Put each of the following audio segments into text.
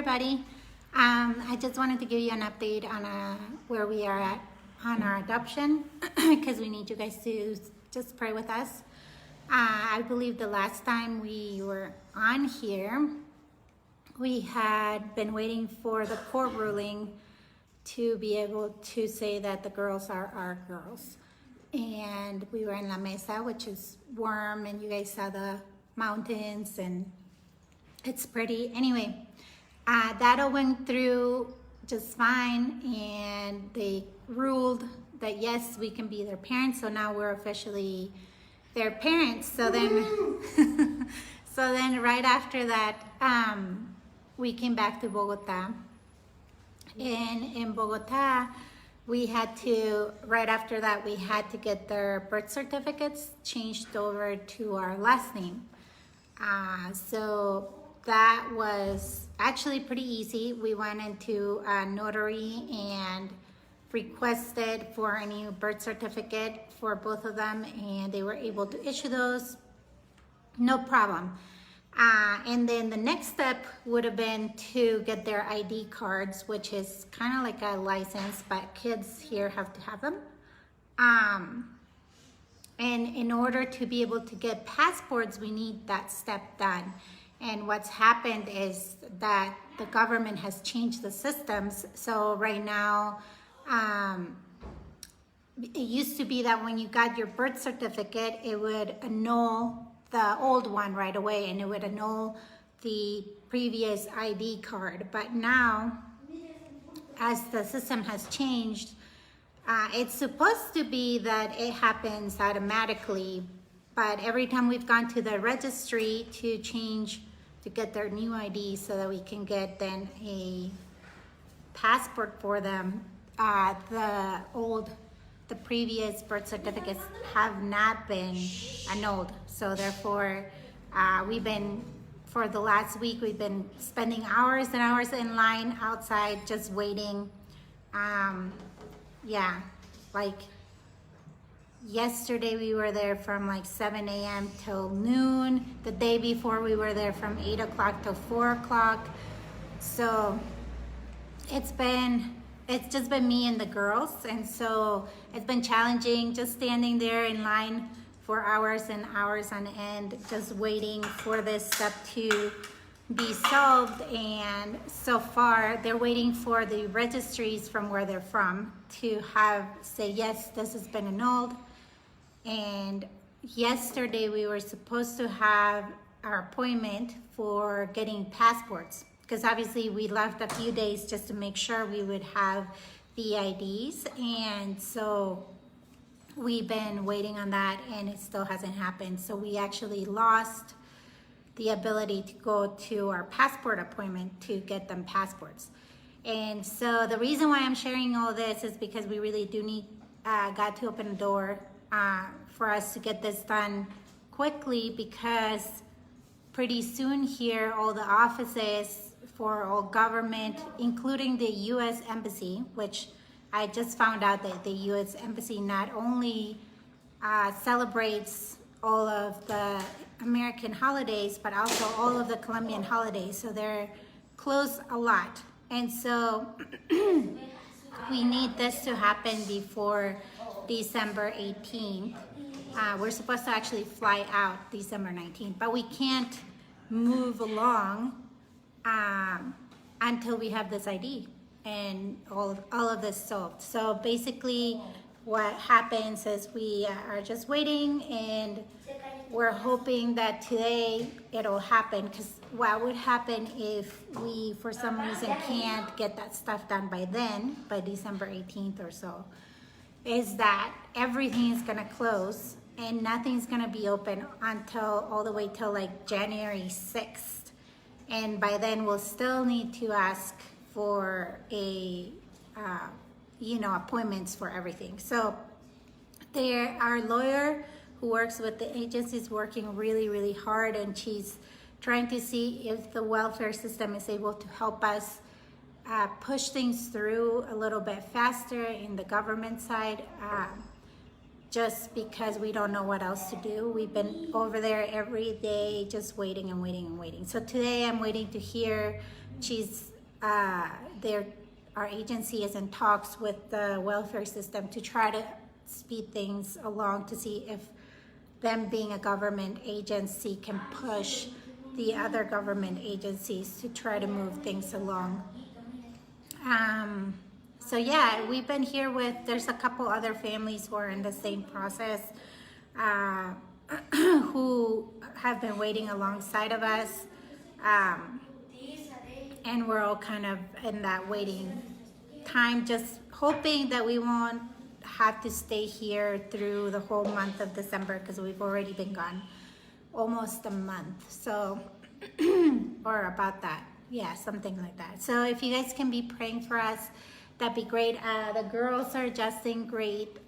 everybody. I just wanted to give you an update on where we are at on our adoption because we need you guys to just pray with us. I believe the last time we were on here, we had been waiting for the court ruling to be able to say that the girls are our girls. And we were in La Mesa, which is warm, and you guys saw the mountains, and it's pretty. Anyway, that all went through just fine, and they ruled that yes, we can be their parents. So now we're officially their parents. So then, so then right after that, we came back to Bogota. And in Bogota, we had to, right after that, we had to get their birth certificates changed over to our last name. So that was actually pretty easy. We went into a notary and requested for a new birth certificate for both of them, and they were able to issue those, no problem. And then the next step would have been to get their ID cards, which is kind of like a license, but kids here have to have them. And in order to be able to get passports, we need that step done. And what's happened is that the government has changed the systems. So right now, it used to be that when you got your birth certificate, it would annul the old one right away, and it would annul the previous ID card. But now, as the system has changed, it's supposed to be that it happens automatically, but every time we've gone to the registry to change, to get their new ID so that we can get then a passport for them, the previous birth certificates have not been annulled. So therefore, for the last week, we've been spending hours and hours in line outside just waiting. Like yesterday we were there from like 7 a.m. till noon. The day before we were there from 8 o'clock till 4 o'clock. So it's just been me and the girls, and so it's been challenging just standing there in line for hours and hours on end, just waiting for this step to be solved. And so far, they're waiting for the registries from where they're from to say, yes, this has been annulled. And yesterday, we were supposed to have our appointment for getting passports, because obviously we left a few days just to make sure we would have the IDs. And so we've been waiting on that, and it still hasn't happened. So we actually lost the ability to go to our passport appointment to get them passports. And so the reason why I'm sharing all this is because we really do need God to open the door for us to get this done quickly, because pretty soon here, all the offices for all government, including the U.S. Embassy, which I just found out that the U.S. Embassy not only celebrates all of the American holidays, but also all of the Colombian holidays. So they're closed a lot. And so we need this to happen before December 18th. We're supposed to actually fly out December 19th, but we can't move along until we have this ID and all of this solved. So basically what happens is we are just waiting, and we're hoping that today it'll happen, because what would happen if we for some reason can't get that stuff done by then, by December 18th or so, is that everything is gonna close and nothing's gonna be open until all the way till like January 6th. And by then we'll still need to ask for appointments for everything. So our lawyer who works with the agency is working really, really hard, and she's trying to see if the welfare system is able to help us push things through a little bit faster in the government side. just because we don't know what else to do. We've been over there every day just waiting and waiting and waiting. So today I'm waiting to hear our agency is in talks with the welfare system to try to speed things along, to see if them being a government agency can push the other government agencies to try to move things along. So yeah, we've been here there's a couple other families who are in the same process, who have been waiting alongside of us. And we're all kind of in that waiting time, just hoping that we won't have to stay here through the whole month of December, because we've already been gone almost a month. So, or about that. Yeah, something like that. So if you guys can be praying for us, that'd be great. The girls are adjusting great.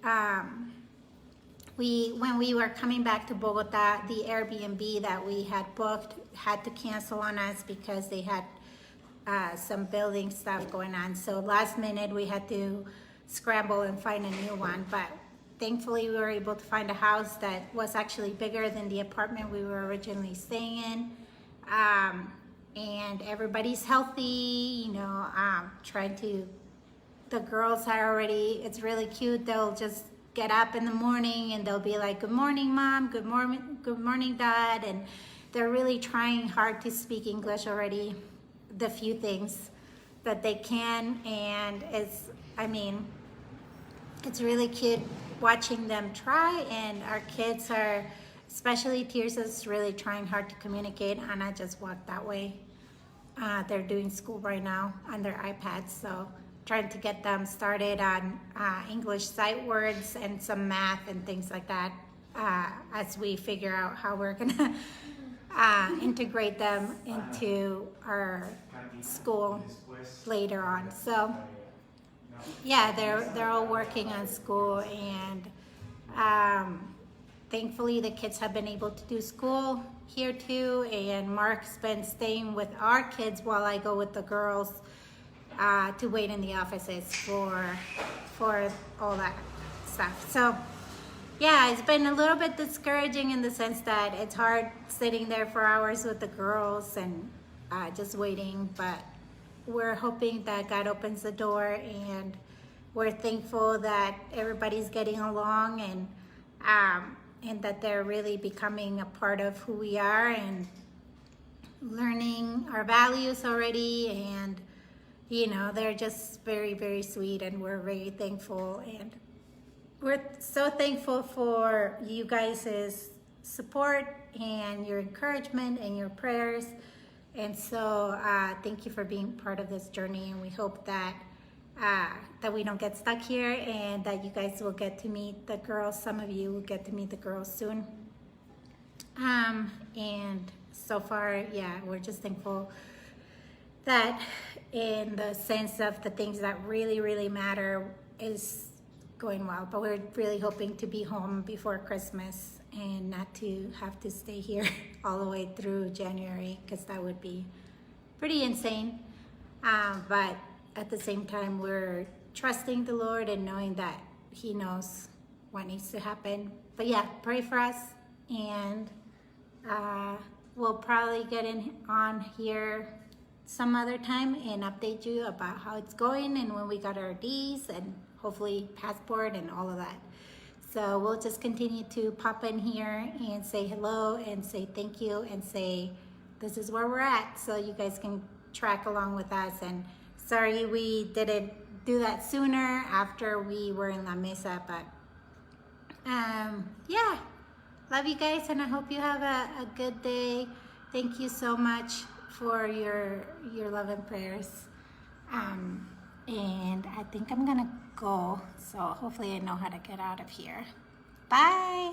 When we were coming back to Bogota, the Airbnb that we had booked had to cancel on us because they had some building stuff going on. So last minute we had to scramble and find a new one. But thankfully we were able to find a house that was actually bigger than the apartment we were originally staying in. And everybody's healthy, the girls are already, it's really cute. They'll just get up in the morning and they'll be like, good morning, Mom, good morning, Dad. And they're really trying hard to speak English already, the few things that they can. And it's really cute watching them try. And our kids are, especially Tirsa's, really trying hard to communicate. Anna just walked that way. They're doing school right now on their iPads, so trying to get them started on English sight words and some math and things like that, as we figure out how we're gonna integrate them into our school later on. So yeah, they're all working on school, and thankfully the kids have been able to do school here too, and Mark's been staying with our kids while I go with the girls to wait in the offices for all that stuff. So yeah, it's been a little bit discouraging in the sense that it's hard sitting there for hours with the girls and just waiting, but we're hoping that God opens the door, and we're thankful that everybody's getting along, and that they're really becoming a part of who we are and learning our values already. And they're just very, very sweet, and we're very thankful. And we're so thankful for you guys' support and your encouragement and your prayers. And so thank you for being part of this journey, and we hope that that we don't get stuck here, and that you guys will get to meet the girls. Some of you will get to meet the girls soon. And so far, yeah, we're just thankful that in the sense of the things that really, really matter is going well. But we're really hoping to be home before Christmas and not to have to stay here all the way through January, because that would be pretty insane. But at the same time, we're trusting the Lord and knowing that He knows what needs to happen. But yeah, pray for us, and we'll probably get on here some other time and update you about how it's going and when we got our Ds and hopefully passport and all of that. So we'll just continue to pop in here and say hello and say thank you and say this is where we're at, so you guys can track along with us. And sorry we didn't do that sooner after we were in La Mesa, but yeah, love you guys, and I hope you have a good day. Thank you so much for your love and prayers. And I think I'm gonna go, so hopefully I know how to get out of here. Bye.